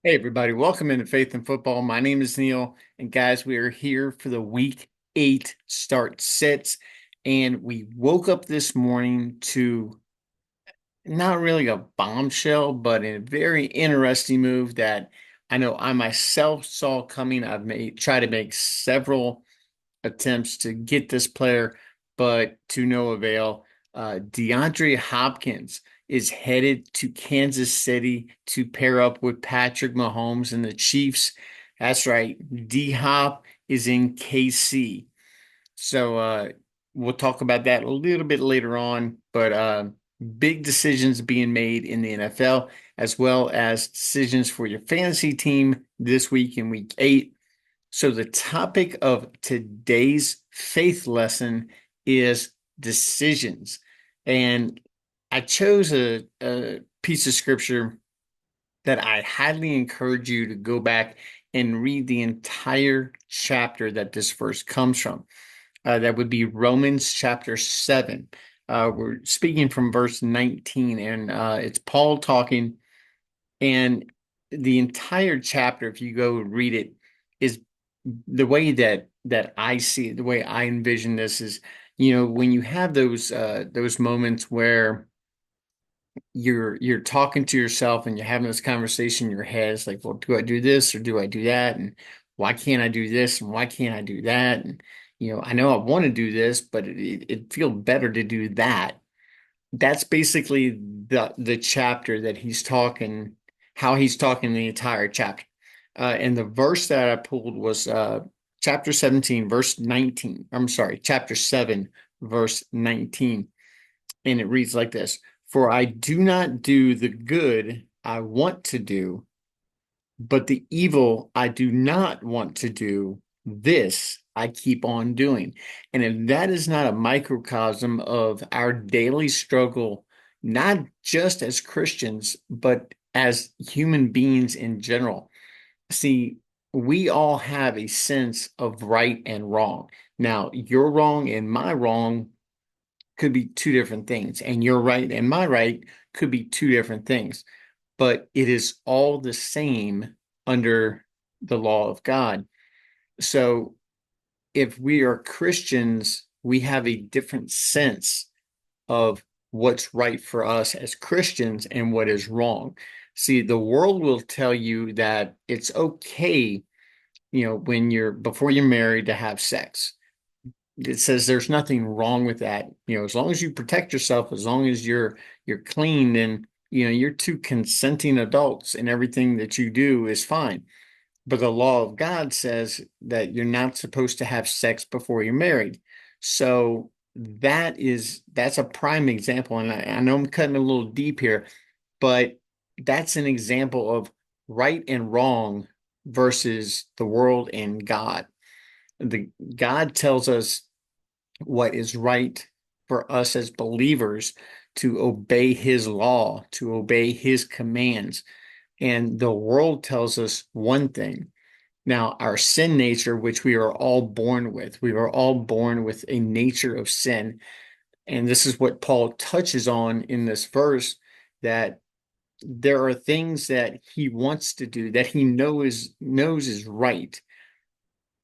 Hey, everybody, welcome into Faith and Football. My name is Neil, and guys, we are here for the week 8 start sits. And we woke up this morning to not really a bombshell, but a very interesting move that I know I myself saw coming. I've tried to make several attempts to get this player, but to no avail. DeAndre Hopkins is headed to Kansas City to pair up with Patrick Mahomes and the Chiefs. That's right. D Hop is in KC. So we'll talk about that a little bit later on, but big decisions being made in the NFL, as well as decisions for your fantasy team this week in week 8. So the topic of today's faith lesson is decisions. And I chose a piece of scripture that I highly encourage you to go back and read the entire chapter that this verse comes from. That would be Romans chapter 7. We're speaking from verse 19, and it's Paul talking. And the entire chapter, if you go read it, is the way that I see it, the way I envision this is, when you have those moments where you're talking to yourself and you're having this conversation in your head. It's like, well, do I do this or do I do that? And why can't I do this and why can't I do that? And I know I want to do this, but it feels better to do that. That's basically the chapter that he's talking, how he's talking the entire chapter. And the verse that I pulled was chapter 17, verse 19. I'm sorry, chapter 7, verse 19. And it reads like this: For I do not do the good I want to do, but the evil I do not want to do, this I keep on doing. And if that is not a microcosm of our daily struggle, not just as Christians, but as human beings in general, see, we all have a sense of right and wrong. Now, your wrong and my wrong could be two different things, and your right and my right could be two different things, but it is all the same under the law of God. So if we are Christians, we have a different sense of what's right for us as Christians and what is wrong. See, the world will tell you that it's okay, when you're before you're married to have sex. It says there's nothing wrong with that. As long as you protect yourself, as long as you're clean and you're two consenting adults and everything that you do is fine. But the law of God says that you're not supposed to have sex before you're married. So that's a prime example. And I know I'm cutting a little deep here, but that's an example of right and wrong versus the world and God. The God tells us what is right for us as believers to obey his law, to obey his commands. And the world tells us one thing. Now, our sin nature, which we are all born with, we are all born with a nature of sin. And this is what Paul touches on in this verse, that there are things that he wants to do that he knows is right,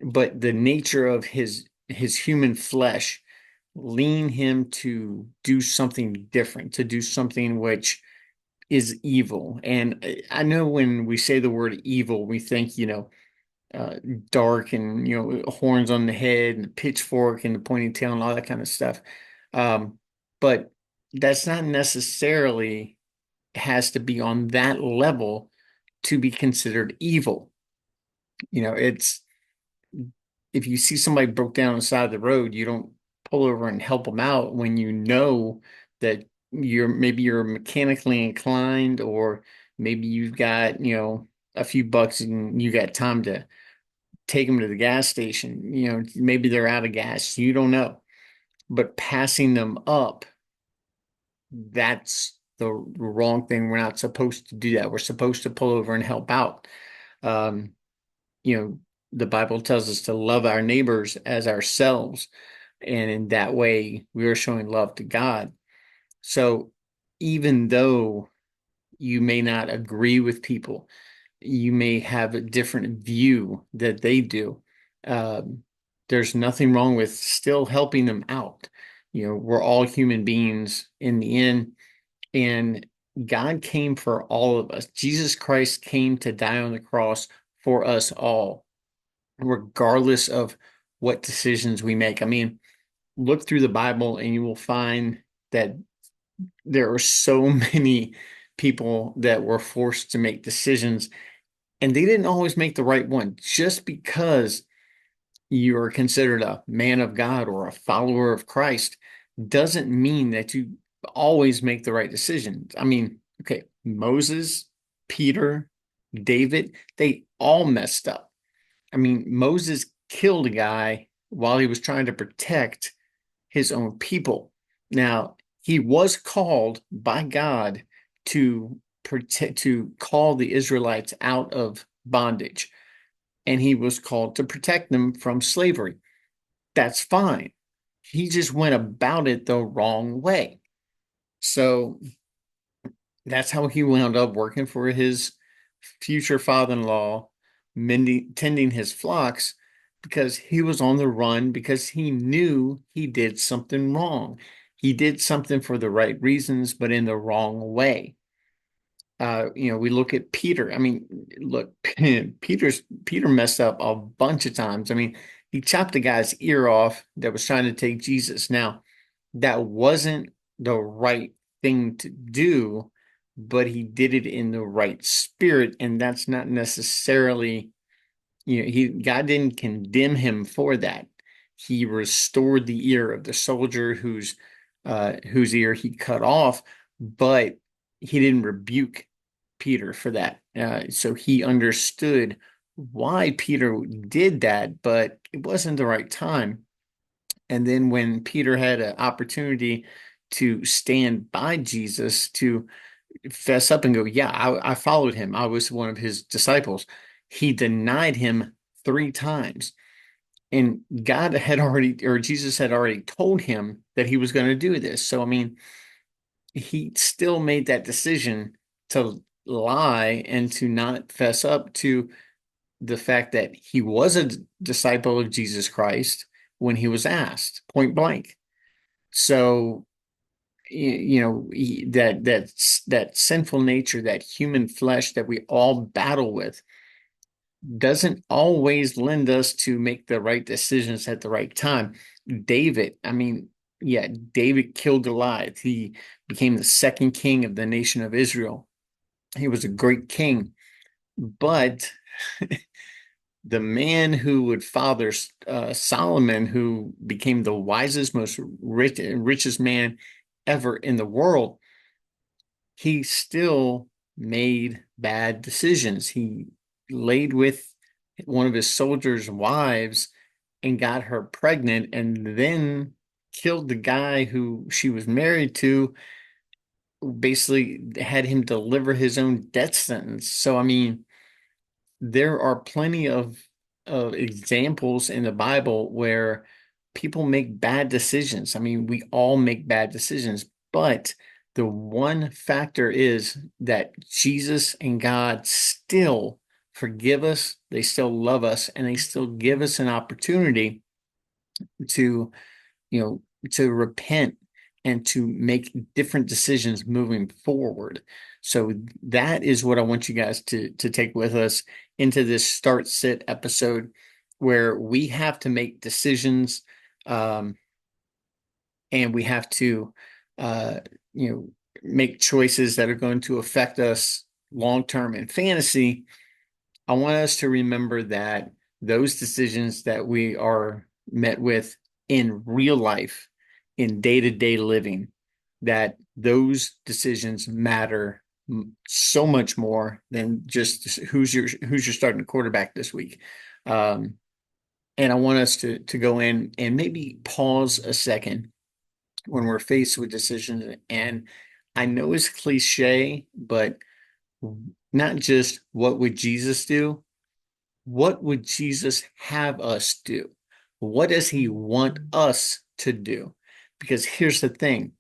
but the nature of his human flesh lean him to do something different, to do something which is evil. And I know when we say the word evil, we think, uh, dark and, horns on the head and the pitchfork and the pointy tail and all that kind of stuff. But that's not necessarily has to be on that level to be considered evil. It's if you see somebody broke down on the side of the road, you don't pull over and help them out when you know that you're mechanically inclined, or maybe you've got, a few bucks and you got time to take them to the gas station. Maybe they're out of gas. You don't know. But passing them up, that's the wrong thing. We're not supposed to do that. We're supposed to pull over and help out. Um, you know, the Bible tells us to love our neighbors as ourselves. And in that way, we are showing love to God. So even though you may not agree with people, you may have a different view that they do. Um, there's nothing wrong with still helping them out. We're all human beings in the end, and God came for all of us. Jesus Christ came to die on the cross for us all, regardless of what decisions we make. I mean, look through the Bible and you will find that there are so many people that were forced to make decisions and they didn't always make the right one. Just because you are considered a man of God or a follower of Christ doesn't mean that you always make the right decisions. I mean, okay, Moses, Peter, David, they all messed up. I mean, Moses killed a guy while he was trying to protect his own people. Now, he was called by God to protect, to call the Israelites out of bondage, and he was called to protect them from slavery. That's fine. He just went about it the wrong way. So that's how he wound up working for his future father-in-law, tending his flocks, because he was on the run because he knew he did something wrong. He did something for the right reasons, but in the wrong way. We look at Peter. I mean, look, Peter messed up a bunch of times. I mean, he chopped a guy's ear off that was trying to take Jesus. Now, that wasn't the right thing to do, but he did it in the right spirit, and that's not necessarily, he God didn't condemn him for that. He restored the ear of the soldier whose ear he cut off, but he didn't rebuke Peter for that. So he understood why Peter did that, but it wasn't the right time. And then when Peter had an opportunity to stand by Jesus, to fess up and go, yeah, I followed him. I was one of his disciples. He denied him 3 times. And God had already, or Jesus had already told him that he was going to do this. So, I mean, he still made that decision to lie and to not fess up to the fact that he was a disciple of Jesus Christ when he was asked point blank. So, that sinful nature, that human flesh that we all battle with, doesn't always lend us to make the right decisions at the right time. David, I mean, yeah, David killed Goliath. He became the second king of the nation of Israel. He was a great king, but the man who would father Solomon, who became the wisest, most richest man ever in the world, he still made bad decisions. He laid with one of his soldiers' wives and got her pregnant and then killed the guy who she was married to, basically had him deliver his own death sentence. So, I mean, there are plenty of examples in the Bible where people make bad decisions. I mean, we all make bad decisions, but the one factor is that Jesus and God still forgive us, they still love us, and they still give us an opportunity to, to repent and to make different decisions moving forward. So that is what I want you guys to take with us into this start sit episode, where we have to make decisions, um, and we have to uh, make choices that are going to affect us long term. In fantasy, I want us to remember that those decisions that we are met with in real life, in day-to-day living, that those decisions matter so much more than just who's your starting quarterback this week. Um, and I want us to go in and maybe pause a second when we're faced with decisions. And I know it's cliche, but not just what would Jesus do? What would Jesus have us do? What does he want us to do? Because here's the thing.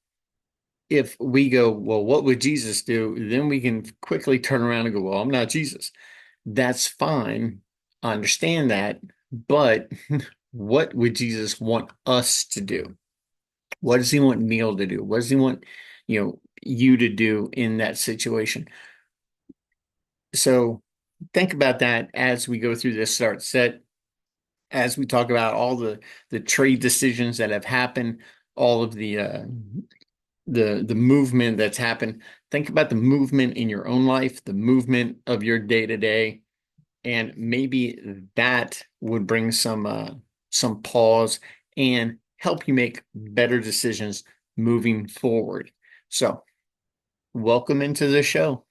If we go, well, what would Jesus do? Then we can quickly turn around and go, well, I'm not Jesus. That's fine. I understand that. But what would Jesus want us to do? What does he want Neil to do? What does he want, you to do in that situation? So think about that as we go through this start set, as we talk about all the trade decisions that have happened, all of the movement that's happened. Think about the movement in your own life, the movement of your day to day, and maybe that would bring some pause and help you make better decisions moving forward. So, welcome into the show.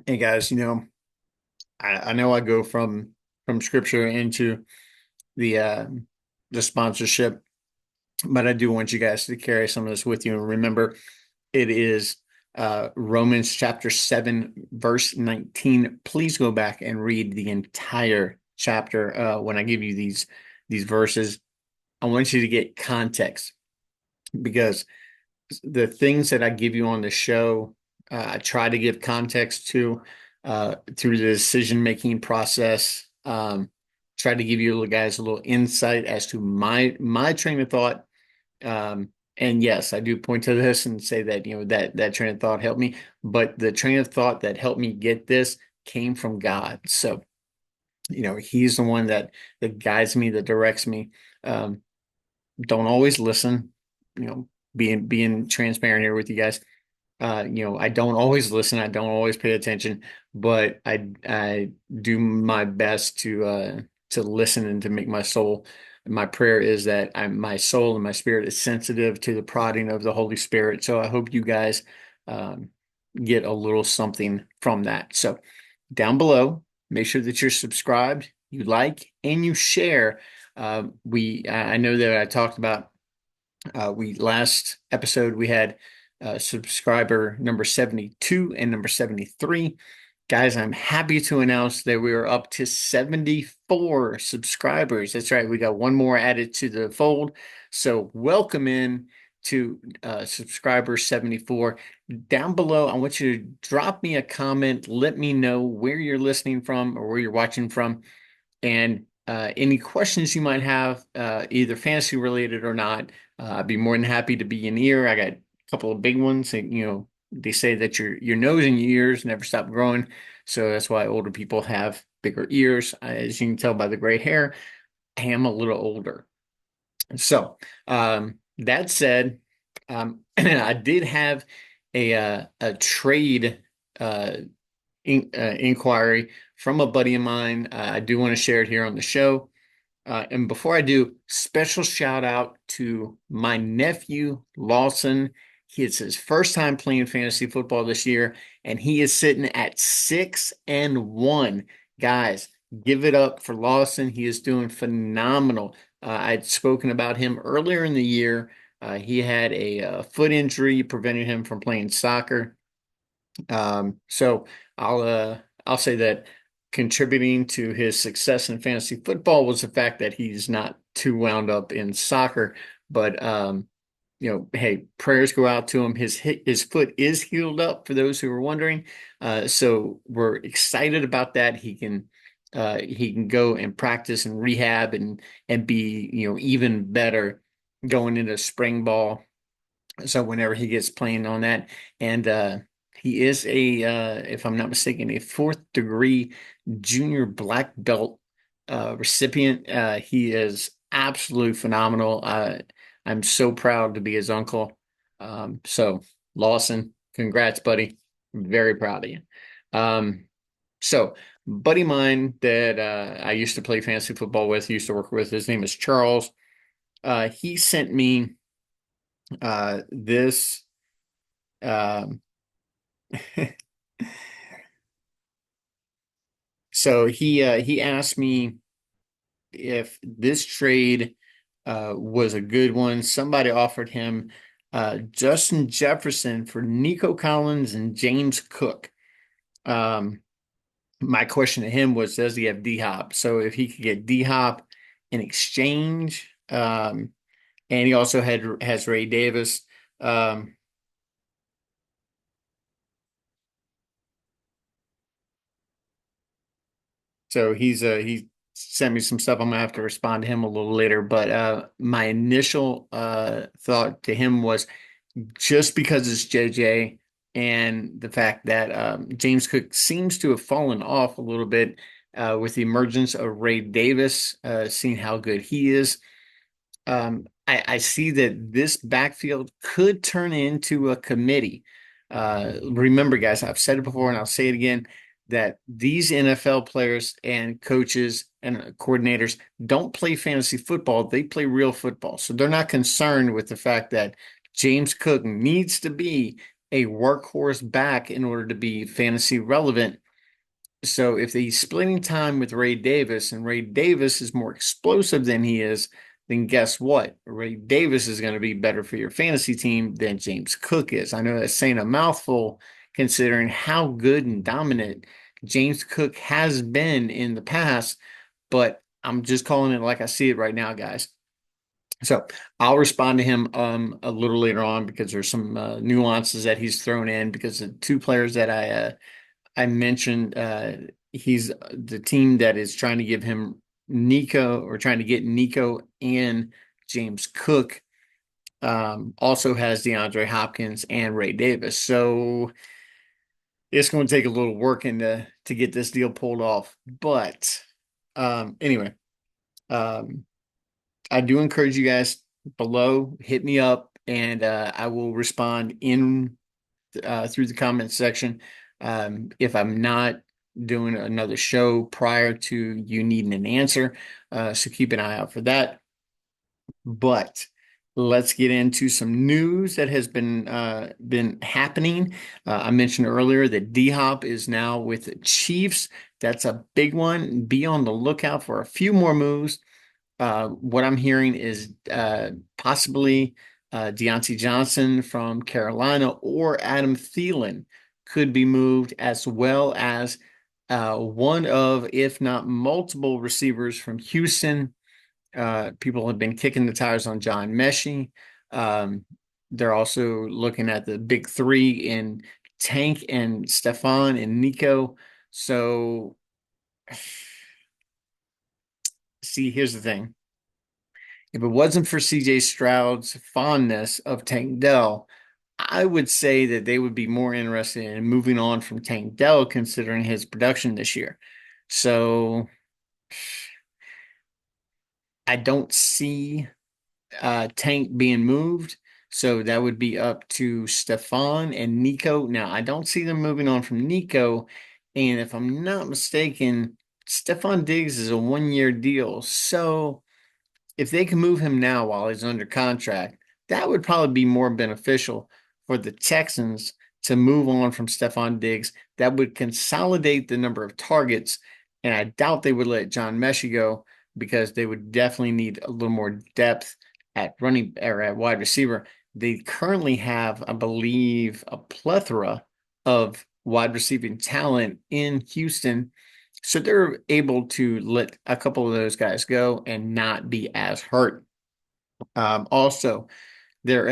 Hey guys, I know I go from scripture into the uh the sponsorship, but I do want you guys to carry some of this with you. And remember, it is Romans chapter 7, verse 19. Please go back and read the entire chapter when I give you these verses. I want you to get context because the things that I give you on the show, I try to give context to through the decision-making process. Try to give you guys a little insight as to my train of thought. And yes, I do point to this and say that, that train of thought helped me, but the train of thought that helped me get this came from God. So, he's the one that guides me, that directs me. Um, don't always listen, being transparent here with you guys. I don't always listen, I don't always pay attention, but I do my best to listen and to make my prayer is that my soul and my spirit is sensitive to the prodding of the Holy Spirit. So I hope you guys um, get a little something from that. So down below, make sure that you're subscribed, you like, and you share. I know that I talked about we last episode we had subscriber number 72 and number 73. Guys, I'm happy to announce that we are up to 74 subscribers. That's right, we got one more added to the fold. So welcome in to subscriber 74. Down below, I want you to drop me a comment. Let me know where you're listening from or where you're watching from. And any questions you might have, either fantasy related or not, I'd be more than happy to be in ear. I got a couple of big ones. And, they say that your nose and your ears never stop growing, so that's why older people have bigger ears. As you can tell by the gray hair, I am a little older. So that said, I did have a trade inquiry from a buddy of mine. I do want to share it here on the show. And before I do, special shout out to my nephew, Lawson. It's his first time playing fantasy football this year, and he is sitting at 6-1. Guys, give it up for Lawson. He is doing phenomenal. I'd spoken about him earlier in the year. He had a foot injury preventing him from playing soccer. So I'll say that contributing to his success in fantasy football was the fact that he's not too wound up in soccer. But hey, prayers go out to him. His foot is healed up for those who are wondering. So we're excited about that. He can go and practice and rehab and be even better going into spring ball. So whenever he gets playing on that, and he is if I'm not mistaken, a fourth degree junior black belt recipient. He is absolutely phenomenal. I'm so proud to be his uncle. So Lawson, congrats, buddy. I'm very proud of you. Um, so buddy mine that I used to play fantasy football with, used to work with, his name is Charles. He sent me this um, so he asked me if this trade was a good one. Somebody offered him Justin Jefferson for Nico Collins and James Cook. Um, my question to him was, does he have D Hop? So if he could get D Hop in exchange, and he also has Ray Davis. Um, So he sent me some stuff. I'm gonna have to respond to him a little later. But my initial thought to him was just because it's JJ and the fact that James Cook seems to have fallen off a little bit with the emergence of Ray Davis, seeing how good he is. I see that this backfield could turn into a committee. Remember, guys, I've said it before and I'll say it again that these NFL players and coaches and coordinators don't play fantasy football, they play real football. So they're not concerned with the fact that James Cook needs to be a workhorse back in order to be fantasy relevant. So if he's splitting time with Ray Davis and Ray Davis is more explosive than he is, then guess what? Ray Davis is going to be better for your fantasy team than James Cook is. I know that's saying a mouthful considering how good and dominant James Cook has been in the past, but I'm just calling it like I see it right now, guys. So I'll respond to him a little later on because there's some nuances that he's thrown in because the two players that I mentioned he's the team that is trying to give him Nico or trying to get Nico and James Cook also has DeAndre Hopkins and Ray Davis. So it's going to take a little working to get this deal pulled off. But anyway, um, I do encourage you guys below, hit me up and I will respond in through the comment section. If I'm not doing another show prior to you needing an answer, so keep an eye out for that. But let's get into some news that has been happening. I mentioned earlier that D Hop is now with the Chiefs. That's a big one. Be on the lookout for a few more moves. What I'm hearing is possibly Deontay Johnson from Carolina or Adam Thielen could be moved, as well as one of, if not multiple, receivers from Houston. People have been kicking the tires on John Mechie. Um, they're also looking at the big three in Tank and Stefan and Nico. So, see, here's the thing. If it wasn't for CJ Stroud's fondness of Tank Dell, I would say that they would be more interested in moving on from Tank Dell considering his production this year. So I don't see Tank being moved. So that would be up to Stefan and Nico. Now, I don't see them moving on from Nico. And if I'm not mistaken, Stefan Diggs is a 1 year deal. So if they can move him now while he's under contract, that would probably be more beneficial for the Texans to move on from Stefon Diggs. That would consolidate the number of targets, and I doubt they would let John Mechie go because they would definitely need a little more depth at running or at wide receiver. They currently have, I believe, a plethora of wide receiving talent in Houston, so they're able to let a couple of those guys go and not be as hurt. Also, there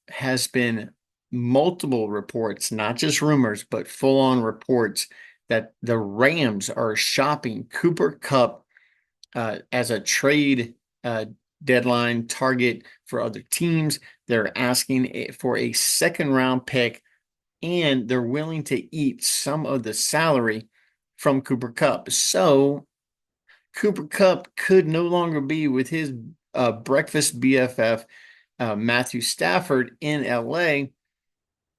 has been multiple reports, not just rumors, but full-on reports that the Rams are shopping Cooper Kupp as a trade deadline target for other teams. They're asking for a second round pick, and they're willing to eat some of the salary from Cooper Kupp. So Cooper Kupp could no longer be with his breakfast BFF, Matthew Stafford, in LA.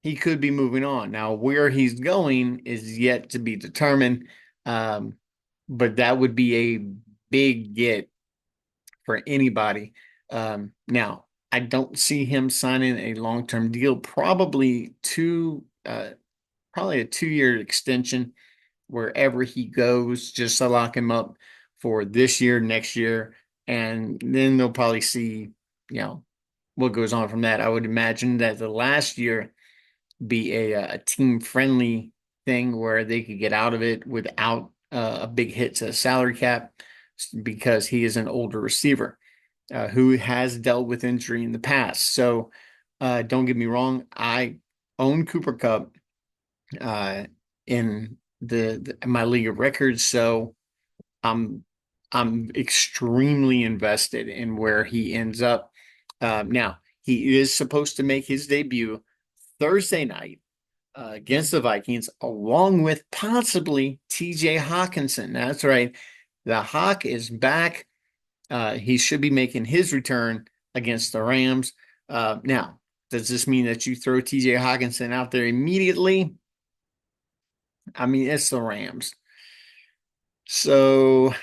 He could be moving on. Now, where he's going is yet to be determined, um, but that would be a big get for anybody. Now, I don't see him signing a long-term deal, probably a 2 year extension wherever he goes, just to lock him up for this year, next year, and then they'll probably see, what goes on from that. I would imagine that the last year be a team friendly thing where they could get out of it without a big hit to the salary cap because he is an older receiver who has dealt with injury in the past. So don't get me wrong, I own Cooper Kupp in my league of records. So I'm I'm extremely invested in where he ends up. Now he is supposed to make his debut Thursday night against the Vikings, along with possibly TJ Hawkinson. That's right. The Hawk is back. He should be making his return against the Rams. Now, does this mean that you throw TJ Hawkinson out there immediately? I mean, it's the Rams. So,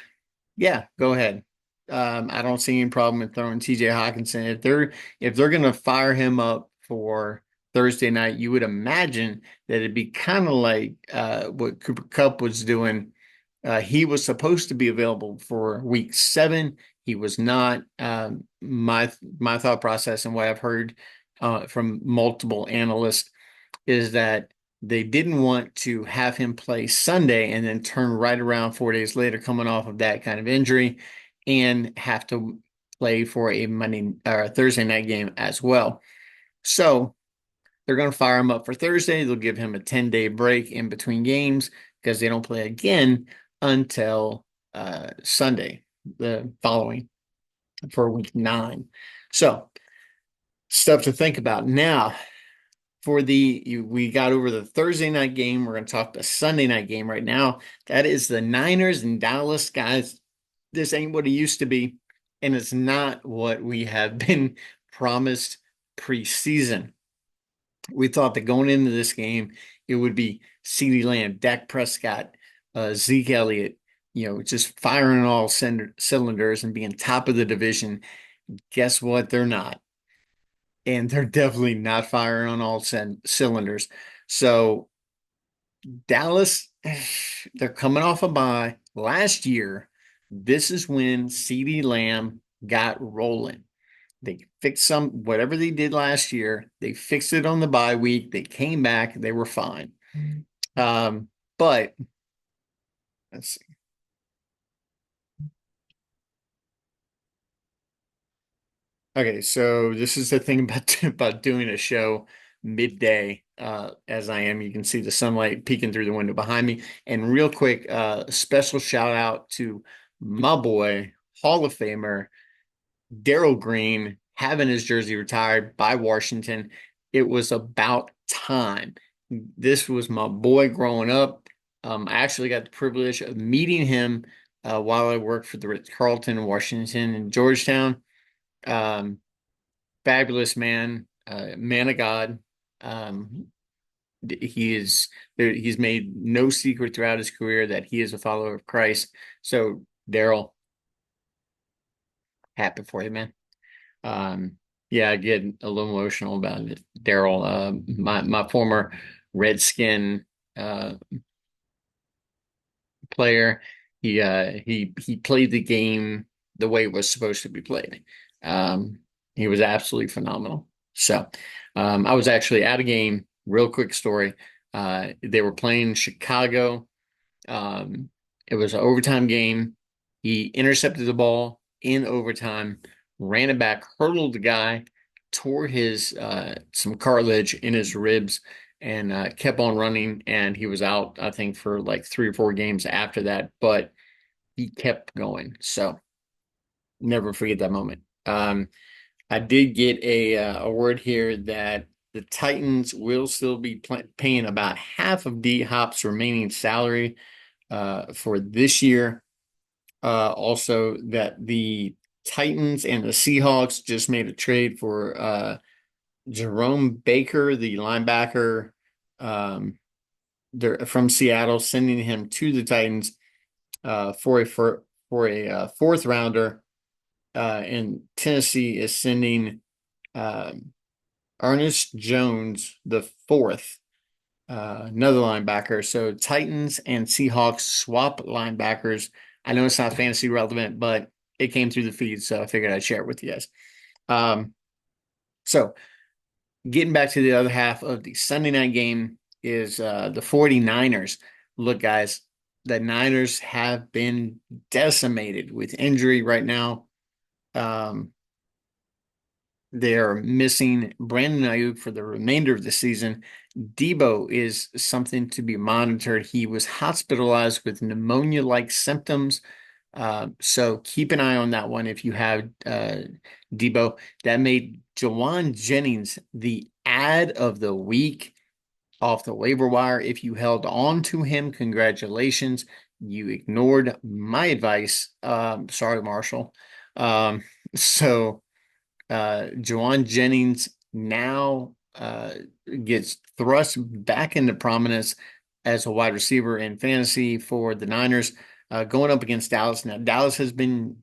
yeah, go ahead. I don't see any problem with throwing TJ Hawkinson. If they're gonna fire him up for Thursday night, you would imagine that it'd be kind of like what Cooper Kupp was doing. He was supposed to be available for week 7. He was not. My thought process and what I've heard from multiple analysts is that they didn't want to have him play Sunday and then turn right around 4 days later, coming off of that kind of injury, and have to play for a Monday or Thursday night game as well. So they're going to fire him up for Thursday. They'll give him a 10-day break in between games because they don't play again until Sunday, the following for week 9. So stuff to think about. Now, we got over the Thursday night game. We're going to talk the Sunday night game right now. That is the Niners and Dallas, guys. This ain't what it used to be, and it's not what we have been promised preseason. We thought that going into this game, it would be CeeDee Lamb, Dak Prescott, Zeke Elliott, just firing on all cylinders and being top of the division. Guess what? They're not. And they're definitely not firing on all cylinders. So Dallas, they're coming off a bye. Last year, this is when CeeDee Lamb got rolling. They fixed whatever they did last year, they fixed it on the bye week. They came back, they were fine. But let's see. Okay, so this is the thing about doing a show midday, as I am. You can see the sunlight peeking through the window behind me. And real quick, special shout out to my boy, Hall of Famer Darrell Green, having his jersey retired by Washington. It was about time. This was my boy growing up. I actually got the privilege of meeting him while I worked for the Ritz-Carlton in Washington and Georgetown. Um, Fabulous man, man of God. Um, he's made no secret throughout his career that he is a follower of Christ. So Darrell, happy for you, man. Yeah, I get a little emotional about it. Darrell, my former Redskin uh, player, he played the game the way it was supposed to be played. He was absolutely phenomenal. So, I was actually at a game. Real quick story. They were playing Chicago. Um, it was an overtime game. He intercepted the ball in overtime, ran it back, hurdled the guy, tore his some cartilage in his ribs, and kept on running. And he was out, I think, for like 3 or 4 games after that. But he kept going. So never forget that moment. I did get a word here that the Titans will still be paying about half of D Hop's remaining salary for this year. Also, that the Titans and the Seahawks just made a trade for Jerome Baker, the linebacker. They're from Seattle, sending him to the Titans for a fourth rounder. And Tennessee is sending Ernest Jones the fourth, another linebacker. So Titans and Seahawks swap linebackers. I know it's not fantasy relevant, but it came through the feed, so I figured I'd share it with you guys. So getting back to the other half of the Sunday night game is the 49ers. Look, guys, the Niners have been decimated with injury right now. They're missing Brandon Ayuk for the remainder of the season. Debo is something to be monitored. He was hospitalized with pneumonia-like symptoms. So keep an eye on that one if you have Debo. That made Jawan Jennings the ad of the week off the waiver wire. If you held on to him, congratulations. You ignored my advice. Sorry, Marshall. Um, so Jawan Jennings now gets thrust back into prominence as a wide receiver in fantasy for the Niners, going up against Dallas. Now, Dallas has been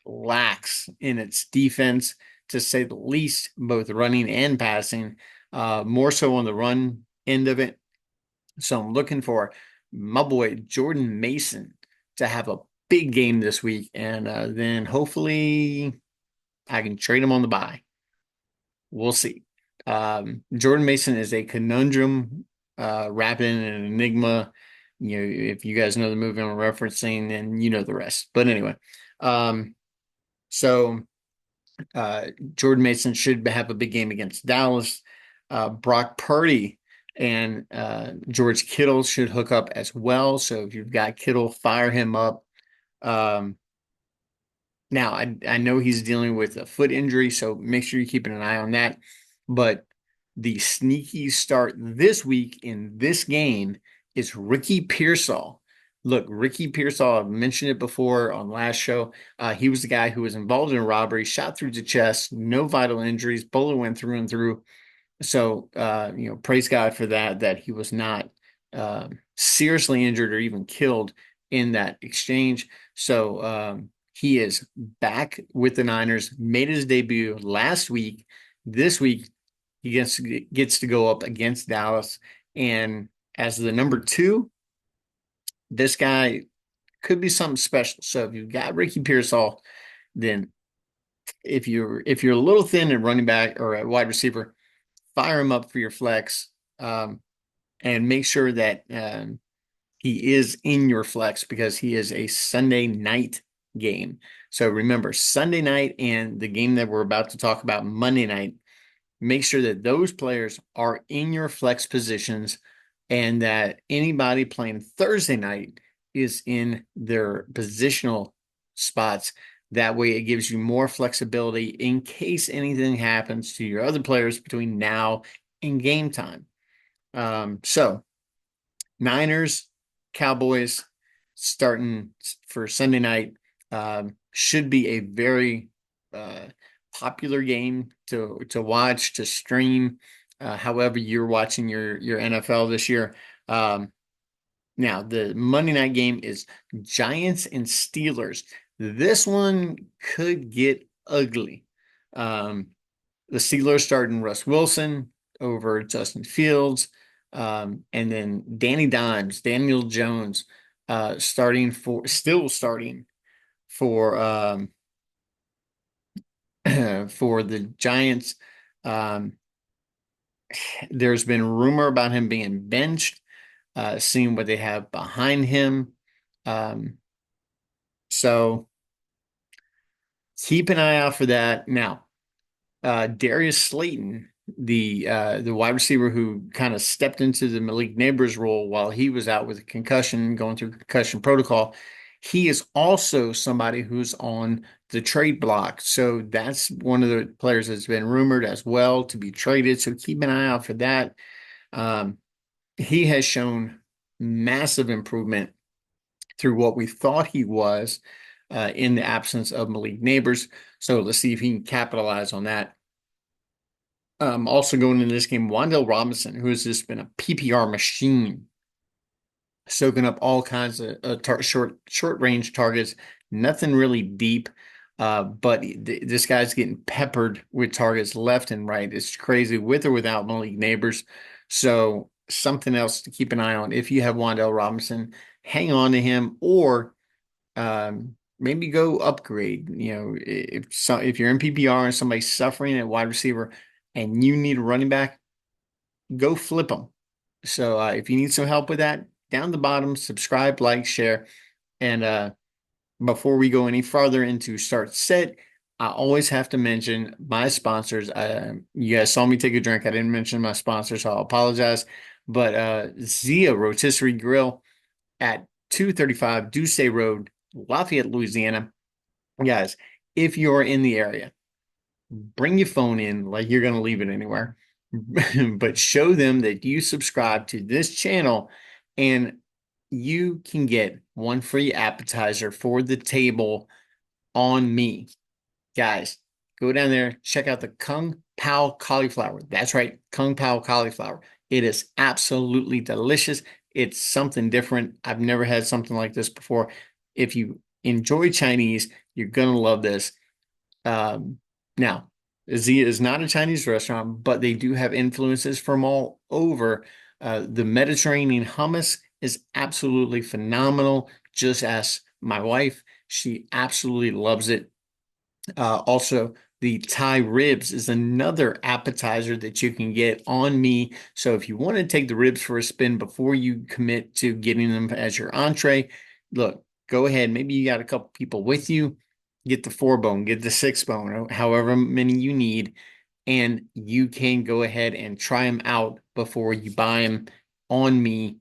lax in its defense, to say the least, both running and passing, more so on the run end of it. So I'm looking for my boy Jordan Mason to have a big game this week, and then hopefully I can trade him on the buy. We'll see. Jordan Mason is a conundrum, wrapped in an enigma. If you guys know the movie I'm referencing, then you know the rest. But anyway, um, so Jordan Mason should have a big game against Dallas. Brock Purdy and George Kittle should hook up as well. So if you've got Kittle, fire him up. Um, Now, I know he's dealing with a foot injury, so make sure you're keeping an eye on that. But the sneaky start this week in this game is Ricky Pearsall. Look, Ricky Pearsall, I've mentioned it before on last show. He was the guy who was involved in a robbery, shot through the chest, no vital injuries, bullet went through and through. So, praise God for that he was not seriously injured or even killed in that exchange. So, he is back with the Niners, made his debut last week. This week, he gets to go up against Dallas. And as the number two, this guy could be something special. So if you've got Ricky Pearsall, then if you're a little thin at running back or at wide receiver, fire him up for your flex, and make sure that he is in your flex because he is a Sunday night game. So remember, Sunday night and the game that we're about to talk about, Monday night, make sure that those players are in your flex positions and that anybody playing Thursday night is in their positional spots. That way, it gives you more flexibility in case anything happens to your other players between now and game time. So, Niners, Cowboys starting for Sunday night should be a very popular game to watch, to stream, however you're watching your NFL this year. Now, the Monday night game is Giants and Steelers. This one could get ugly. Um, the Steelers starting Russ Wilson over Justin Fields, and then Daniel Jones, still starting for for the Giants. Um, there's been rumor about him being benched, seeing what they have behind him. Um, so keep an eye out for that. Now, Darius Slayton, the wide receiver who kind of stepped into the Malik Neighbors role while he was out with a concussion, going through concussion protocol. He is also somebody who's on the trade block. So that's one of the players that's been rumored as well to be traded. So keep an eye out for that. Um, he has shown massive improvement through what we thought he was in the absence of Malik Neighbors. So let's see if he can capitalize on that. Also going into this game, Wan'Dale Robinson, who has just been a PPR machine, soaking up all kinds of short range targets. Nothing really deep, but this guy's getting peppered with targets left and right. It's crazy with or without Malik Neighbors. So something else to keep an eye on. If you have Wan'Dale Robinson, hang on to him, or maybe go upgrade. If you're in PPR and somebody's suffering at wide receiver and you need a running back, go flip them. So if you need some help with that, down the bottom, subscribe, like, share. And before we go any farther into start set, I always have to mention my sponsors. You guys saw me take a drink. I didn't mention my sponsors, so I'll apologize. But Zia Rotisserie Grill at 235 Duce Road Lafayette, Louisiana. Guys, if you're in the area, bring your phone in like you're going to leave it anywhere, but show them that you subscribe to this channel and you can get one free appetizer for the table on me. Guys, go down there, check out the Kung Pao cauliflower. That's right, Kung Pao cauliflower. It is absolutely delicious. It's something different. I've never had something like this before. If you enjoy Chinese, you're gonna love this. Now, Zia is not a Chinese restaurant, but they do have influences from all over. The Mediterranean hummus is absolutely phenomenal. Just ask my wife. She absolutely loves it. Also, the Thai ribs is another appetizer that you can get on me. So if you want to take the ribs for a spin before you commit to getting them as your entree, look, go ahead. Maybe you got a couple people with you. Get the 4 bone, get the 6 bone, however many you need, and you can go ahead and try them out before you buy them on me.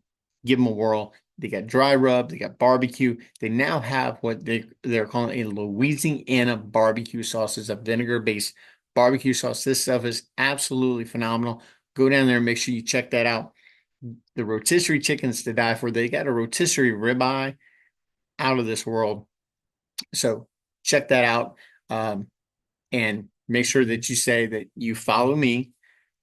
Give them a whirl. They got dry rub, they got barbecue. They now have what they're calling a Louisiana barbecue sauce. It's a vinegar-based barbecue sauce. This stuff is absolutely phenomenal. Go down there and make sure you check that out. The rotisserie chicken's to die for. They got a rotisserie ribeye out of this world. So check that out. And make sure that you say that you follow me,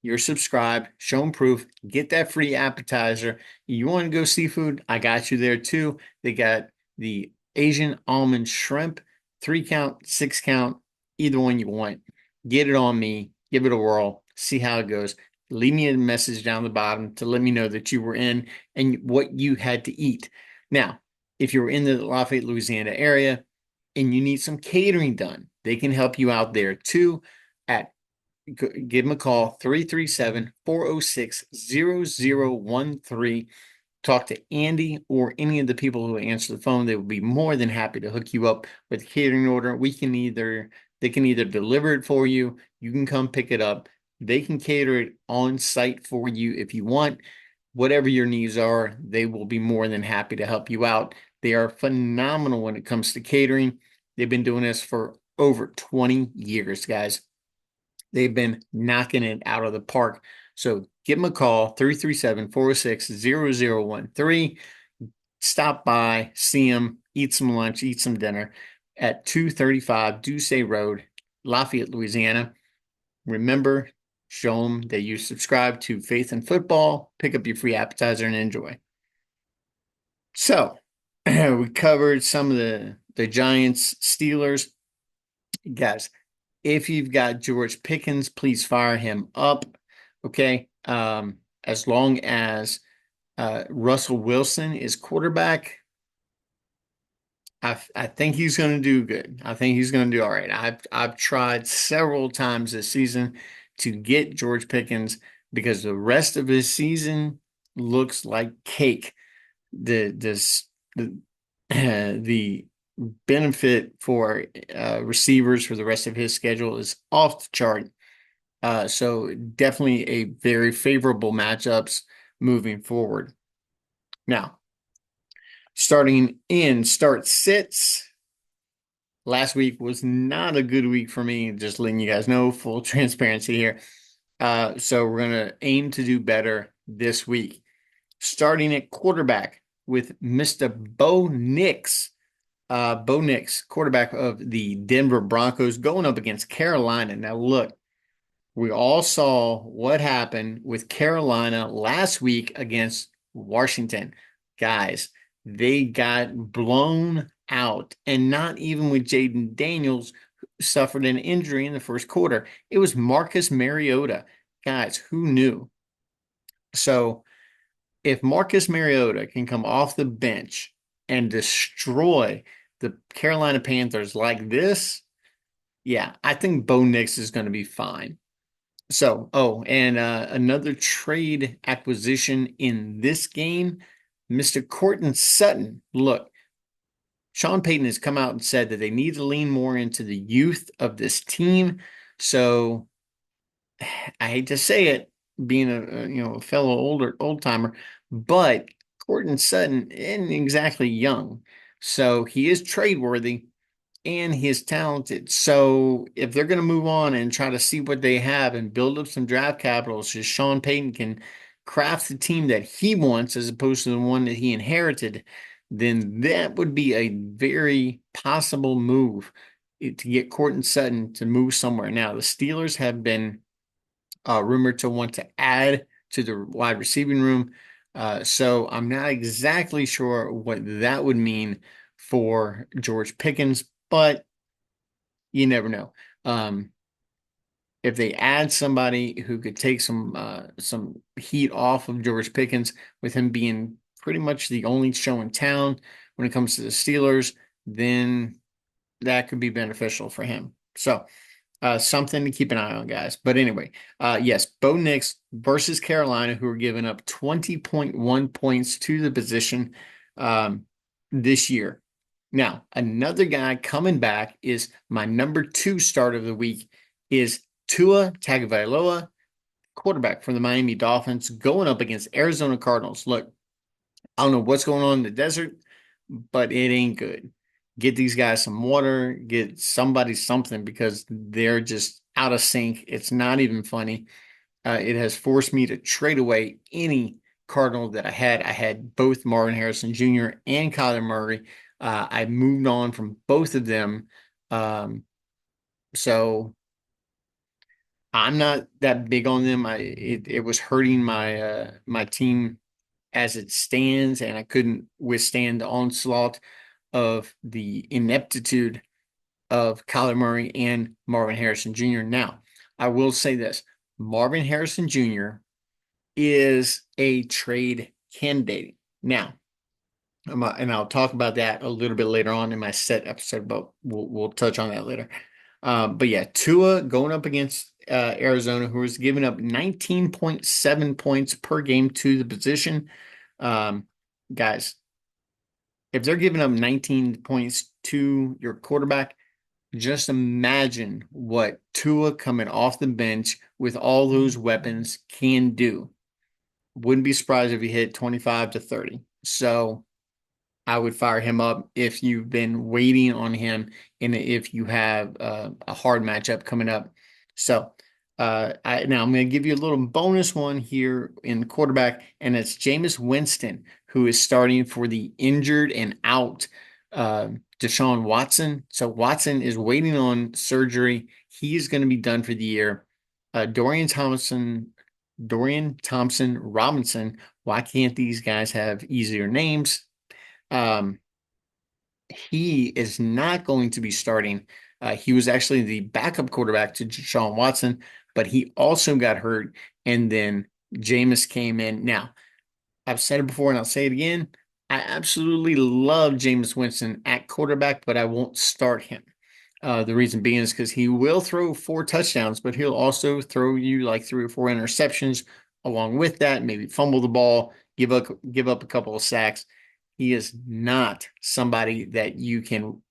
you're subscribed, show them proof, get that free appetizer. You want to go seafood? I got you there too. They got the Asian almond shrimp, 3 count, 6 count, either one you want. Get it on me, give it a whirl, see how it goes. Leave me a message down the bottom to let me know that you were in and what you had to eat. Now, if you're in the Lafayette, Louisiana area and you need some catering done, they can help you out there too. At Give them a call, 337-406-0013. Talk to Andy or any of the people who answer the phone. They will be more than happy to hook you up with a catering order. They can either deliver it for you, you can come pick it up. They can cater it on site for you if you want. Whatever your needs are, they will be more than happy to help you out. They are phenomenal when it comes to catering. They've been doing this for over 20 years, guys. They've been knocking it out of the park. So give them a call, 337-406-0013. Stop by, see them, eat some lunch, eat some dinner at 235 Duce Road, Lafayette, Louisiana. Remember, show them that you subscribe to Faith and Football, pick up your free appetizer, and enjoy. So, we covered some of the Giants, Steelers. Guys, if you've got George Pickens, please fire him up. Okay. As long as Russell Wilson is quarterback, I think he's going to do good. I think he's going to do all right. I've tried several times this season to get George Pickens because the rest of his season looks like cake. The the benefit for receivers for the rest of his schedule is off the chart. So definitely a very favorable matchups moving forward. Now, starting in start sits. Last week was not a good week for me. Just letting you guys know, full transparency here. So we're gonna aim to do better this week. Starting at quarterback with Mr. Bo Nix. Bo Nix, quarterback of the Denver Broncos, going up against Carolina. Now, look, we all saw what happened with Carolina last week against Washington. Guys, they got blown out, and not even with Jaden Daniels, who suffered an injury in the first quarter. It was Marcus Mariota. Guys, who knew? So, if Marcus Mariota can come off the bench and destroy the Carolina Panthers like this, yeah, I think Bo Nix is going to be fine. So, and another trade acquisition in this game, Mr. Courtland Sutton. Look, Sean Payton has come out and said that they need to lean more into the youth of this team. So, I hate to say it, being a fellow old timer, but Courtland Sutton isn't exactly young. So he is trade worthy and he is talented. So if they're going to move on and try to see what they have and build up some draft capital so Sean Payton can craft the team that he wants as opposed to the one that he inherited, then that would be a very possible move to get Courtland Sutton to move somewhere. Now, the Steelers have been rumored to want to add to the wide receiving room. So I'm not exactly sure what that would mean for George Pickens, but you never know. Um, if they add somebody who could take some heat off of George Pickens, with him being pretty much the only show in town when it comes to the Steelers, then that could be beneficial for him. So something to keep an eye on, guys. But anyway, yes, Bo Nix versus Carolina, who are giving up 20.1 points to the position this year. Now, another guy coming back is my number two start of the week is Tua Tagovailoa, quarterback from the Miami Dolphins, going up against Arizona Cardinals. Look, I don't know what's going on in the desert, but it ain't good. Get these guys some water, get somebody something because they're just out of sync. It's not even funny. It has forced me to trade away any Cardinal that I had. I had both Marvin Harrison Jr. and Kyler Murray. I moved on from both of them. So I'm not that big on them. It was hurting my team as it stands, and I couldn't withstand the onslaught of the ineptitude of Kyler Murray and Marvin Harrison Jr. Now, I will say this: Marvin Harrison Jr. is a trade candidate. Now, and I'll talk about that a little bit later on in my set episode, but we'll touch on that later. But yeah, Tua going up against Arizona, who is giving up 19.7 points per game to the position. Um, guys, if they're giving up 19 points to your quarterback, just imagine what Tua coming off the bench with all those weapons can do. Wouldn't be surprised if he hit 25 to 30. So I would fire him up if you've been waiting on him and if you have a hard matchup coming up. So now I'm going to give you a little bonus one here in quarterback, and it's Jameis Winston, who is starting for the injured and out Deshaun Watson. So Watson is waiting on surgery. He's going to be done for the year. Dorian Thompson Robinson. Why can't these guys have easier names? Um, he is not going to be starting. He was actually the backup quarterback to Deshaun Watson, but he also got hurt, and then Jameis came in. Now, I've said it before and I'll say it again. I absolutely love Jameis Winston at quarterback, but I won't start him. The reason being is because he will throw 4 touchdowns, but he'll also throw you like 3 or 4 interceptions along with that, maybe fumble the ball, give up a couple of sacks. He is not somebody that you can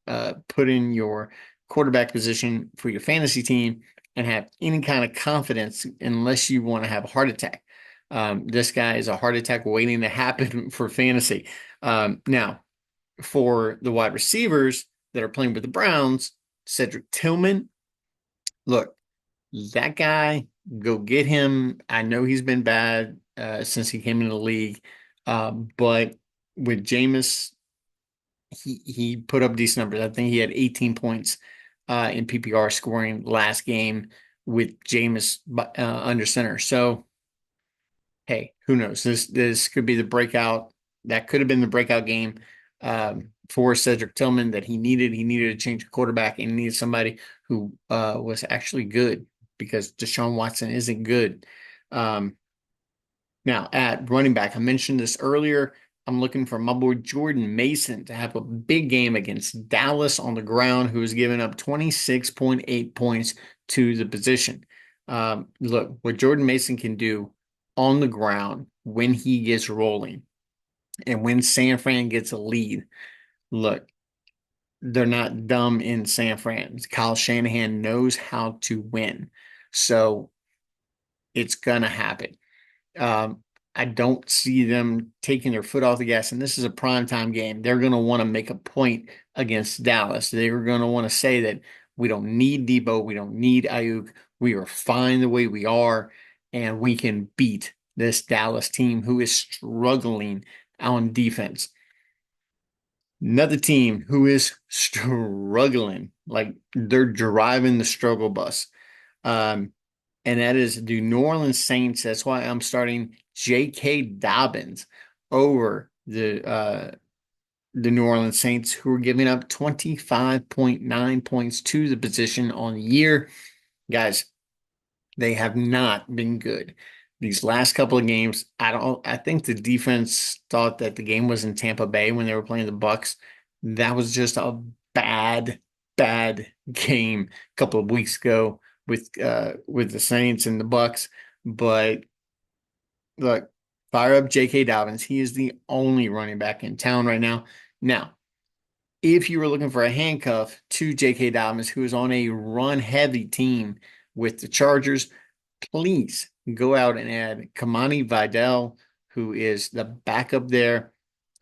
put in your quarterback position for your fantasy team and have any kind of confidence unless you want to have a heart attack. This guy is a heart attack waiting to happen for fantasy. Now, for the wide receivers that are playing with the Browns, Cedric Tillman, look, that guy, go get him. I know he's been bad since he came into the league, but with Jameis, he put up decent numbers. I think he had 18 points in PPR scoring last game with Jameis under center. So, hey, who knows? This could be the breakout. That could have been the breakout game for Cedric Tillman that he needed. He needed to change the quarterback and he needed somebody who was actually good because Deshaun Watson isn't good. Um, Now, at running back, I mentioned this earlier. I'm looking for my boy Jordan Mason to have a big game against Dallas on the ground, who has given up 26.8 points to the position. Look, what Jordan Mason can do on the ground when he gets rolling and when San Fran gets a lead. Look, they're not dumb in San Fran. Kyle Shanahan knows how to win. So it's going to happen. Um, I don't see them taking their foot off the gas. And this is a primetime game. They're going to want to make a point against Dallas. They're going to want to say that we don't need Debo. We don't need Ayuk. We are fine the way we are. And we can beat this Dallas team who is struggling on defense. Another team who is struggling, like they're driving the struggle bus. Um, and that is the New Orleans Saints. That's why I'm starting J.K. Dobbins over the New Orleans Saints, who are giving up 25.9 points to the position on the year. Guys, they have not been good. These last couple of games, I think the defense thought that the game was in Tampa Bay when they were playing the Bucks. That was just a bad, bad game a couple of weeks ago with the Saints and the Bucks. But look, fire up J.K. Dobbins. He is the only running back in town right now. Now, if you were looking for a handcuff to J.K. Dobbins, who is on a run-heavy team with the Chargers, please go out and add Kamani Vidal, who is the backup there.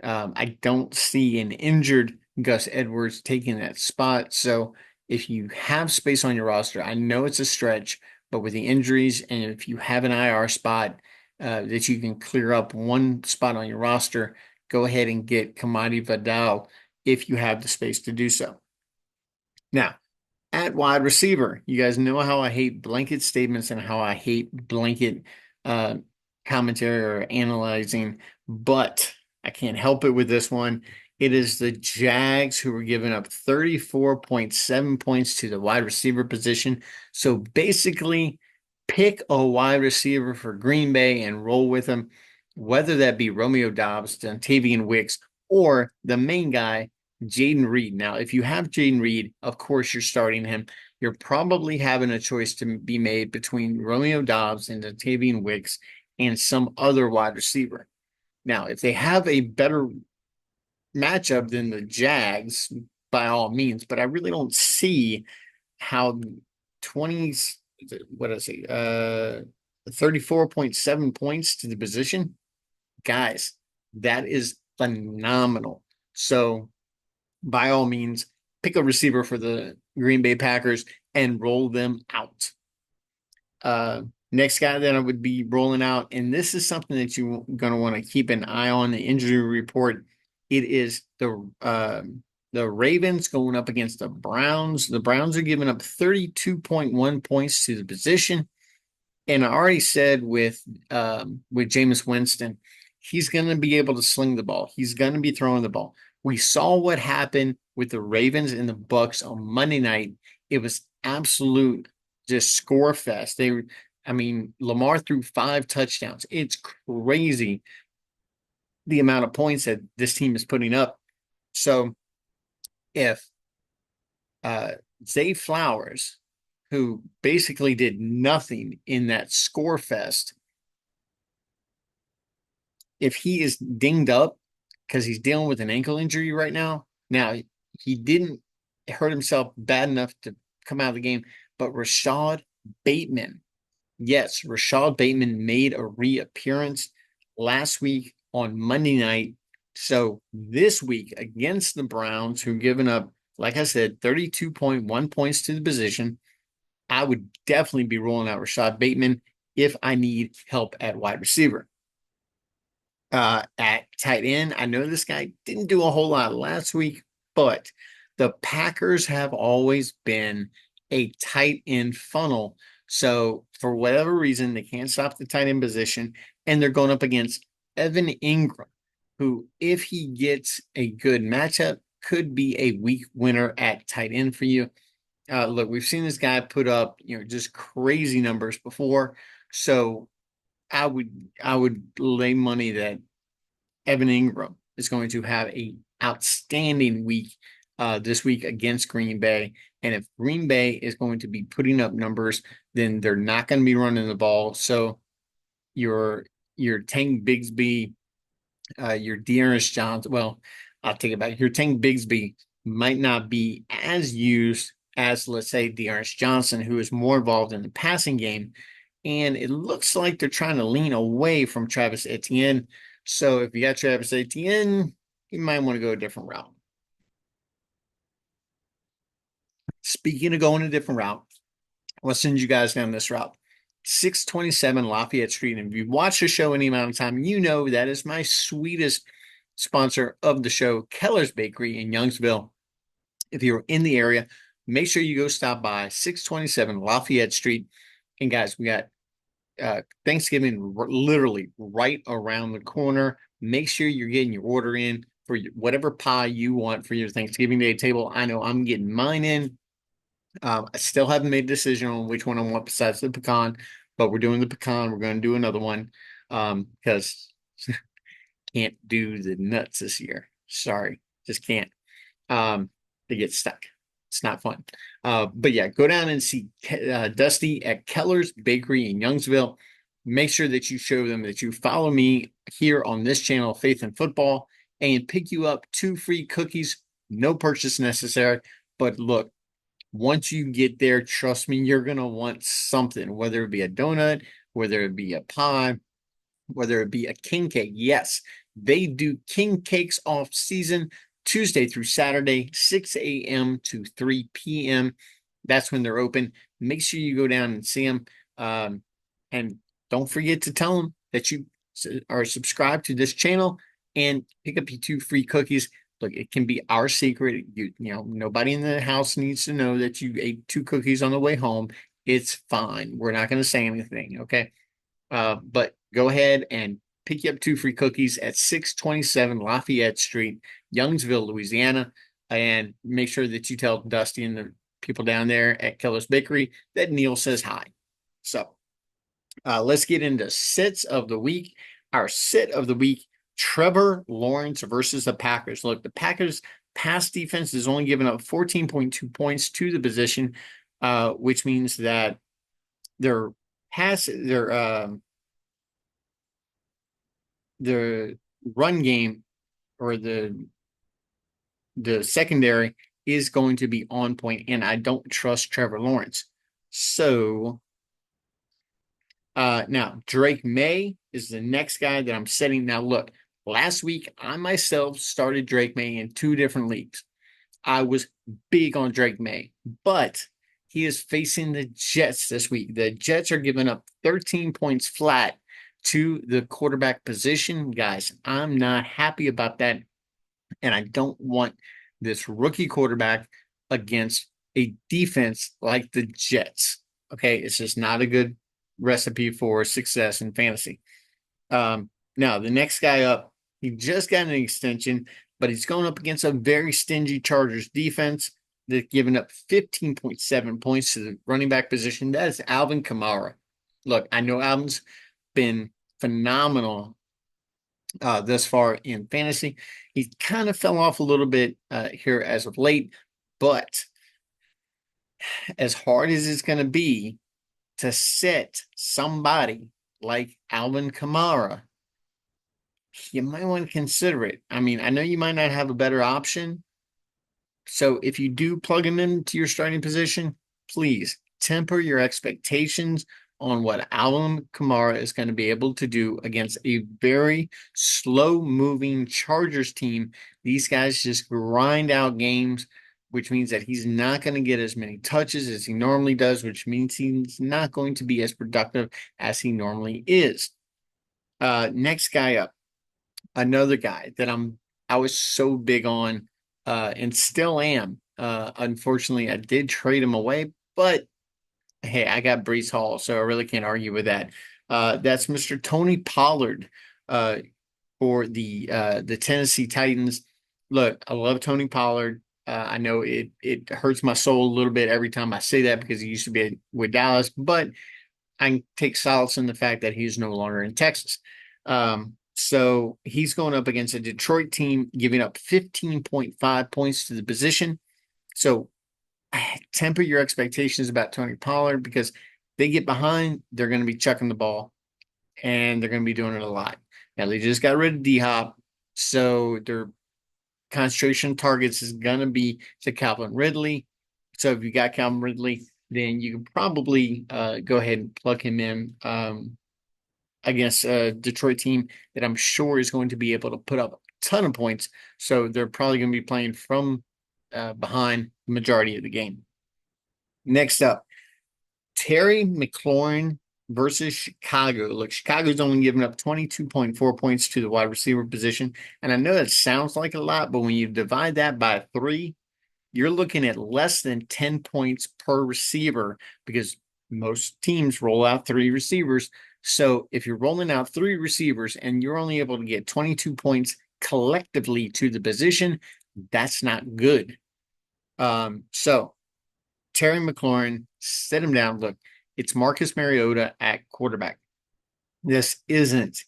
I don't see an injured Gus Edwards taking that spot. So if you have space on your roster, I know it's a stretch, but with the injuries and if you have an IR spot that you can clear up one spot on your roster, go ahead and get Kamani Vidal if you have the space to do so. Now, at wide receiver, you guys know how I hate blanket statements and how I hate blanket uh, commentary or analyzing, but I can't help it with this one. It is the Jags who were giving up 34.7 points to the wide receiver position. So basically, pick a wide receiver for Green Bay and roll with them, whether that be Romeo Doubs, Dontavian Wicks, or the main guy, Jayden Reed. Now, if you have Jayden Reed, of course you're starting him. You're probably having a choice to be made between Romeo Doubs and Dontavian Wicks and some other wide receiver. Now, if they have a better matchup than the Jags, by all means, but I really don't see how 20s, what did I say, 34.7 points to the position. Guys, that is phenomenal. So by all means, pick a receiver for the Green Bay Packers and roll them out. Next guy that I would be rolling out, and this is something that you're going to want to keep an eye on the injury report. It is the Ravens going up against the Browns. The Browns are giving up 32.1 points to the position. And I already said with Jameis Winston, he's going to be able to sling the ball. He's going to be throwing the ball. We saw what happened with the Ravens and the Bucks on Monday night. It was absolute just score fest. Lamar threw 5 touchdowns. It's crazy the amount of points that this team is putting up. So if Zay Flowers, who basically did nothing in that score fest, if he is dinged up because he's dealing with an ankle injury right now. Now, he didn't hurt himself bad enough to come out of the game, but Rashad Bateman, yes, Rashad Bateman made a reappearance last week on Monday night. So this week against the Browns, who've given up, like I said, 32.1 points to the position, I would definitely be rolling out Rashad Bateman if I need help at wide receiver. At tight end, I know this guy didn't do a whole lot last week, but the Packers have always been a tight end funnel. So for whatever reason, they can't stop the tight end position, and they're going up against Evan Ingram, who, if he gets a good matchup, could be a week winner at tight end for you. Look, we've seen this guy put up, just crazy numbers before. So I would lay money that Evan Ingram is going to have a outstanding week this week against Green Bay. And if Green Bay is going to be putting up numbers, then they're not going to be running the ball. So your Tank Bigsby, your Dearness Johnson, well, I'll take it back. Your Tank Bigsby might not be as used as, let's say, Dearness Johnson, who is more involved in the passing game. and it looks like they're trying to lean away from Travis Etienne. So if you got Travis Etienne, you might want to go a different route. Speaking of going a different route, I'll send you guys down this route. 627 Lafayette Street. And if you've watched the show any amount of time, you know that is my sweetest sponsor of the show, Keller's Bakery in Youngsville. If you're in the area, make sure you go stop by 627 Lafayette Street. And guys, we got Thanksgiving literally right around the corner. Make sure you're getting your order in for whatever pie you want for your Thanksgiving Day table. I know I'm getting mine in. I still haven't made a decision on which one I want besides the pecan, but we're doing the pecan. We're going to do another one because can't do the nuts this year. Sorry, just can't. They get stuck. It's not fun. But yeah, go down and see Dusty at Keller's Bakery in Youngsville. Make sure that you show them that you follow me here on this channel, Faith and Football, and pick you up 2 free cookies. No purchase necessary. But look, once you get there, trust me, you're going to want something, whether it be a donut, whether it be a pie, whether it be a king cake. Yes, they do king cakes off season Tuesday through Saturday, 6 a.m. to 3 p.m. That's when they're open. Make sure you go down and see them. And don't forget to tell them that you are subscribed to this channel and pick up your 2 free cookies. Look, it can be our secret. You know, nobody in the house needs to know that you ate 2 cookies on the way home. It's fine. We're not going to say anything, okay? But go ahead and pick you up 2 free cookies at 627 Lafayette Street, Youngsville, Louisiana. And make sure that you tell Dusty and the people down there at Keller's Bakery that Neil says hi. So let's get into sits of the week. Our sit of the week, Trevor Lawrence versus the Packers. Look, the Packers pass defense has only given up 14.2 points to the position, which means that their the run game or the secondary is going to be on point, and I don't trust Trevor Lawrence. So now Drake May is the next guy that I'm setting. Now look, last week I myself started Drake May in 2 different leagues. I was big on Drake May, but he is facing the Jets this week. The Jets are giving up 13 points flat to the quarterback position. Guys, I'm not happy about that. And I don't want this rookie quarterback against a defense like the Jets. Okay. It's just not a good recipe for success in fantasy. Now, the next guy up, he just got an extension, but he's going up against a very stingy Chargers defense that's giving up 15.7 points to the running back position. That is Alvin Kamara. Look, I know Alvin's been phenomenal thus far in fantasy. He kind of fell off a little bit here as of late, but as hard as it's going to be to set somebody like Alvin Kamara, you might want to consider it. I mean, I know you might not have a better option. So if you do plug him into your starting position, please temper your expectations on what Alvin Kamara is going to be able to do against a very slow-moving Chargers team. These guys just grind out games, which means that he's not going to get as many touches as he normally does, which means he's not going to be as productive as he normally is. Next guy up, another guy that I was so big on and still am. Unfortunately, I did trade him away, but hey, I got Breece Hall, so I really can't argue with that. That's Mr. Tony Pollard for the Tennessee Titans. Look, I love Tony Pollard. I know it hurts my soul a little bit every time I say that because he used to be with Dallas, but I can take solace in the fact that he's no longer in Texas. So he's going up against a Detroit team giving up 15.5 points to the position. So temper your expectations about Tony Pollard because they get behind, they're going to be chucking the ball and they're going to be doing it a lot. Now they just got rid of D-Hop, so their concentration targets is going to be to Calvin Ridley. So if you got Calvin Ridley, then you can probably go ahead and plug him in against a Detroit team that I'm sure is going to be able to put up a ton of points. So they're probably going to be playing from behind the majority of the game. Next up, Terry McLaurin versus Chicago. Look, Chicago's only given up 22.4 points to the wide receiver position. And I know that sounds like a lot, but when you divide that by three, you're looking at less than 10 points per receiver because most teams roll out three receivers. So if you're rolling out three receivers and you're only able to get 22 points collectively to the position, that's not good. So Terry McLaurin, sit him down. Look, it's Marcus Mariota at quarterback. This isn't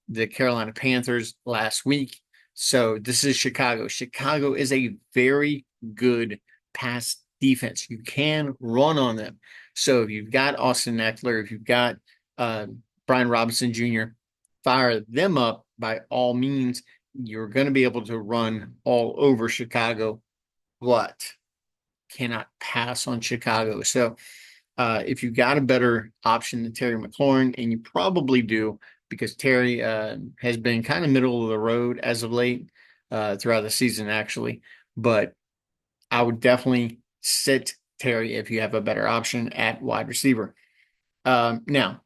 the Carolina Panthers last week. So this is Chicago. Chicago is a very good pass defense. You can run on them. So if you've got Austin Ekeler, if you've got uh, Brian Robinson Jr., fire them up by all means. You're going to be able to run all over Chicago. What? Cannot pass on Chicago. So if you got a better option than Terry McLaurin, and you probably do, because Terry has been kind of middle of the road as of late throughout the season, actually. But I would definitely sit Terry if you have a better option at wide receiver. Now,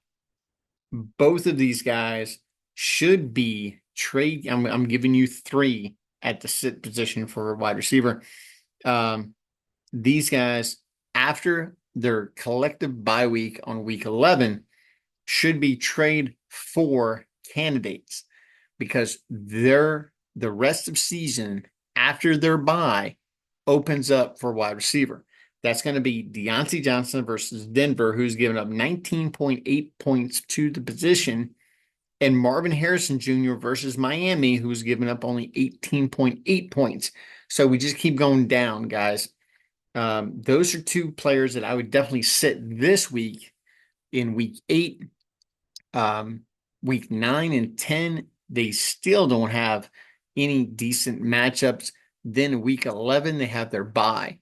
both of these guys should be trade. I'm giving you three at the sit position for wide receiver. These guys, after their collective bye week on week 11, should be trade for candidates because the rest of season after their bye opens up for wide receiver. That's going to be Diontae Johnson versus Denver, who's given up 19.8 points to the position, and Marvin Harrison Jr. versus Miami, who's given up only 18.8 points. So we just keep going down, guys. Those are two players that I would definitely sit this week in week 8. Week 9 and 10, they still don't have any decent matchups. Then week 11, they have their bye.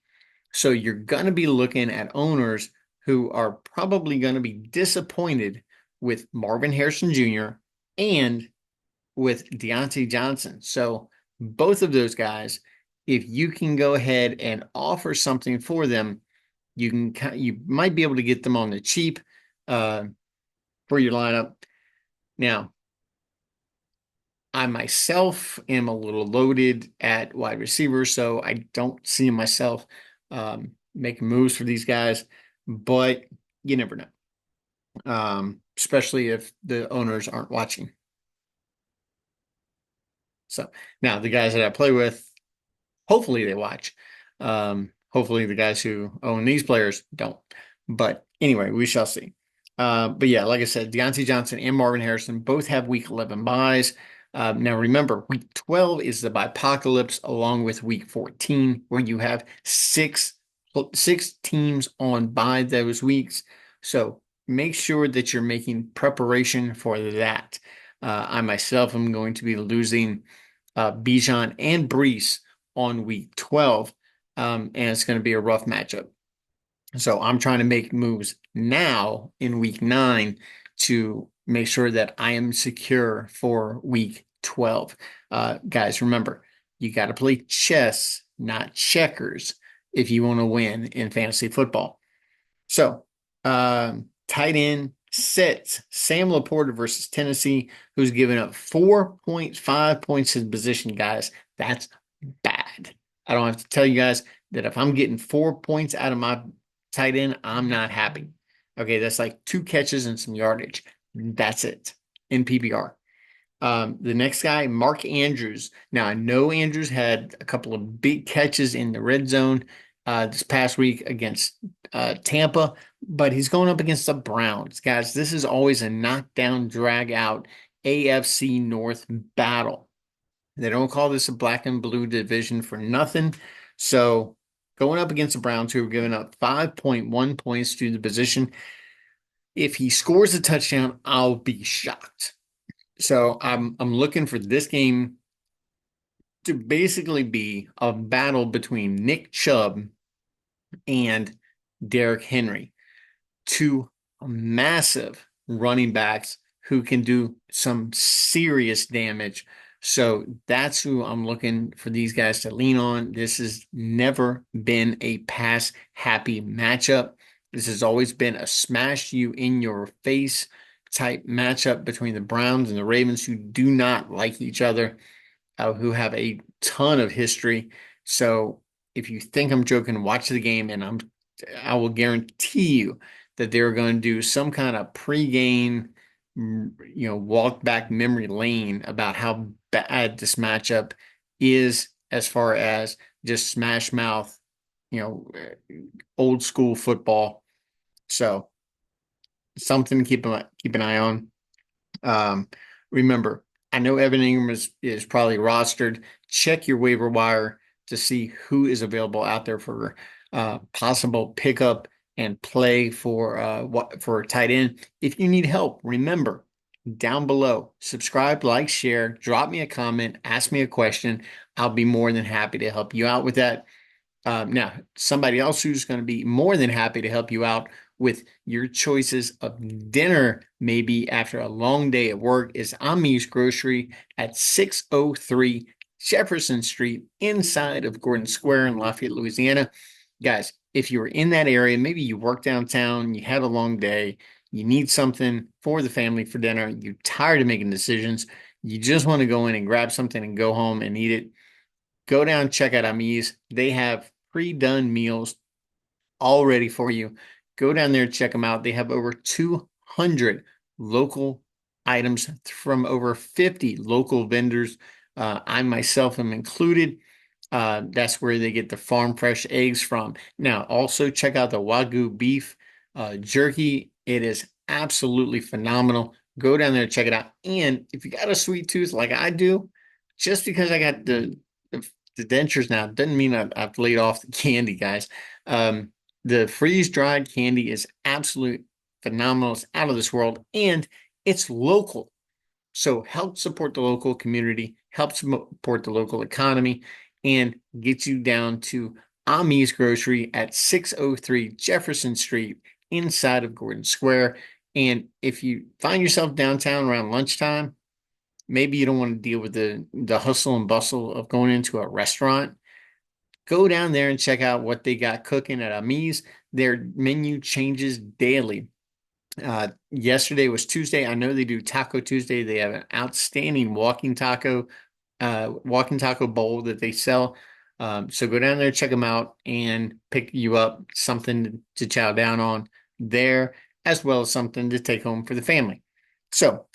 So you're going to be looking at owners who are probably going to be disappointed with Marvin Harrison Jr. and with Diontae Johnson. So both of those guys, if you can go ahead and offer something for them, you might be able to get them on the cheap for your lineup. Now, I myself am a little loaded at wide receiver, so I don't see myself making moves for these guys, but you never know, especially if the owners aren't watching. So now the guys that I play with, hopefully they watch. Hopefully the guys who own these players don't. But anyway, we shall see. But yeah, like I said, Diontae Johnson and Marvin Harrison both have week 11 buys. Now remember, week 12 is the apocalypse along with week 14, where you have six teams on bye those weeks. So make sure that you're making preparation for that. I myself am going to be losing Bijan and Breece on week 12, and it's going to be a rough matchup. So I'm trying to make moves now in week 9 to make sure that I am secure for week 12. Guys, remember, you got to play chess, not checkers, if you want to win in fantasy football. So, tight end sets Sam Laporta versus Tennessee, who's given up 4.5 points in position, guys. That's bad. I don't have to tell you guys that if I'm getting 4 points out of my tight end, I'm not happy. Okay, that's like 2 catches and some yardage. That's it in PPR. The next guy, Mark Andrews. Now, I know Andrews had a couple of big catches in the red zone this past week against Tampa, but he's going up against the Browns. Guys, this is always a knockdown, drag out AFC North battle. They don't call this a black and blue division for nothing. So going up against the Browns, who are giving up 5.1 points to the position, if he scores a touchdown, I'll be shocked. So I'm looking for this game to basically be a battle between Nick Chubb and Derrick Henry, two massive running backs who can do some serious damage. So that's who I'm looking for these guys to lean on. This has never been a pass happy matchup. This has always been a smash you in your face type matchup between the Browns and the Ravens, who do not like each other, who have a ton of history. So if you think I'm joking, watch the game, and I will guarantee you that they're going to do some kind of pregame, walk back memory lane about how bad this matchup is as far as just smash mouth, you know, old school football. So something to keep an eye on. Um, Remember, I know Evan Ingram is probably rostered. Check your waiver wire to see who is available out there for possible pickup and play for a tight end. If you need help, remember down below, subscribe, like, share, drop me a comment, ask me a question. I'll be more than happy to help you out with that. Now, somebody else who's going to be more than happy to help you out with your choices of dinner, maybe after a long day at work, is Amis Grocery at 603 Jefferson Street inside of Gordon Square in Lafayette, Louisiana. Guys, if you were in that area, maybe you work downtown, you had a long day, you need something for the family for dinner, you're tired of making decisions, you just want to go in and grab something and go home and eat it, go down, check out Amis. They have pre-done meals all ready for you. Go down there, check them out. They have over 200 local items from over 50 local vendors. I myself am included. That's where they get the farm fresh eggs from. Now, also check out the Wagyu beef jerky. It is absolutely phenomenal. Go down there, check it out. And if you got a sweet tooth like I do, just because I got the dentures now doesn't mean I've laid off the candy, guys. The freeze dried candy is absolute phenomenal. It's out of this world, and it's local. So help support the local community, help support the local economy, and get you down to Amis Grocery at 603 Jefferson Street inside of Gordon Square. And if you find yourself downtown around lunchtime, maybe you don't want to deal with the hustle and bustle of going into a restaurant. Go down there and check out what they got cooking at Amis. Their menu changes daily. Yesterday was Tuesday. I know they do Taco Tuesday. They have an outstanding walking taco bowl that they sell. So go down there, check them out, and pick you up something to chow down on there, as well as something to take home for the family. So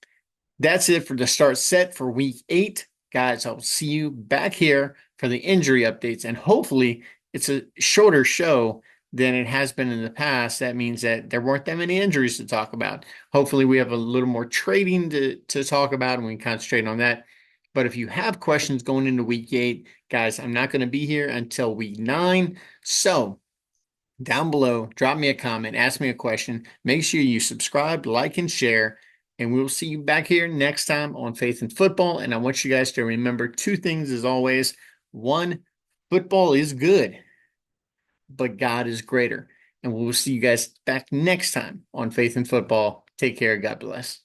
that's it for the start set for week 8. Guys, I'll see you back here for the injury updates, and hopefully it's a shorter show than it has been in the past. That means that there weren't that many injuries to talk about. Hopefully we have a little more trading to talk about, and we can concentrate on that. But if you have questions going into week 8, guys, I'm not going to be here until week 9. So down below, drop me a comment, ask me a question. Make sure you subscribe, like, and share. And we'll see you back here next time on Faith and Football. And I want you guys to remember 2 things as always. One, football is good, but God is greater. And we'll see you guys back next time on Faith and Football. Take care. God bless.